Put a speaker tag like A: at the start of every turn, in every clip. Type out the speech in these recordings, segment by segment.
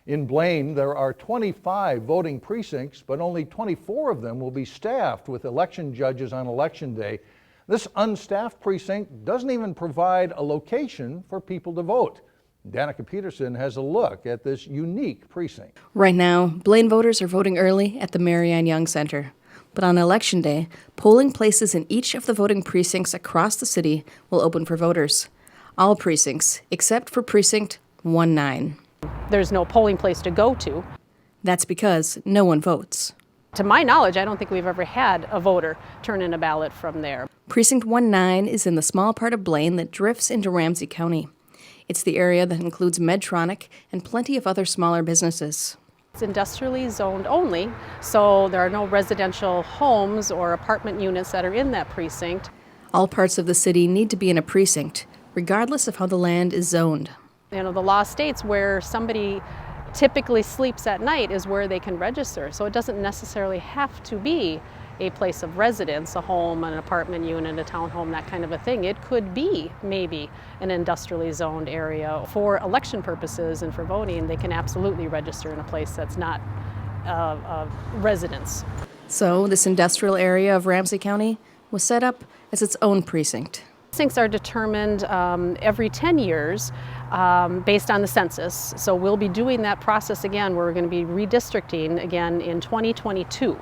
A: In Blaine, there are 25 voting precincts, but only 24 of them will be staffed with election judges on Election Day. This unstaffed precinct doesn't even provide a location for people to vote. Danica Peterson has a look at this unique precinct.
B: Right now, Blaine voters are voting early at the Marianne Young Center. But on Election Day, polling places in each of the voting precincts across the city will open for voters. All precincts, except for Precinct 19.
C: There's no polling place to go to.
B: That's because no one votes.
C: To my knowledge, I don't think we've ever had a voter turn in a ballot from there.
B: Precinct 19 is in the small part of Blaine that drifts into Ramsey County. It's the area that includes Medtronic and plenty of other smaller businesses.
C: It's industrially zoned only, so there are no residential homes or apartment units that are in that precinct.
B: All parts of the city need to be in a precinct, regardless of how the land is zoned.
C: You know, the law states where somebody typically sleeps at night is where they can register, so it doesn't necessarily have to be a place of residence, a home, an apartment unit, a townhome, that kind of a thing. It could be maybe an industrially zoned area. For election purposes and for voting, they can absolutely register in a place that's not a residence.
B: So this industrial area of Ramsey County was set up as its own precinct.
C: Precincts are determined every 10 years based on the census. So we'll be doing that process again. We're going to be redistricting again in 2022.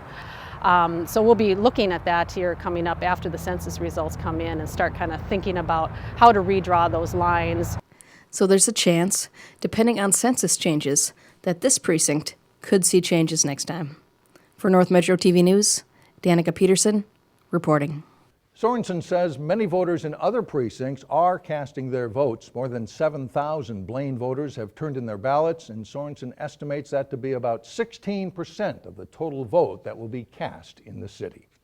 C: So we'll be looking at that here coming up after the census results come in and start kind of thinking about how to redraw those lines.
B: So there's a chance, depending on census changes, that this precinct could see changes next time. For North Metro TV News, Danica Peterson reporting.
A: Sorensen says many voters in other precincts are casting their votes. More than 7,000 Blaine voters have turned in their ballots, and Sorensen estimates that to be about 16% of the total vote that will be cast in the city.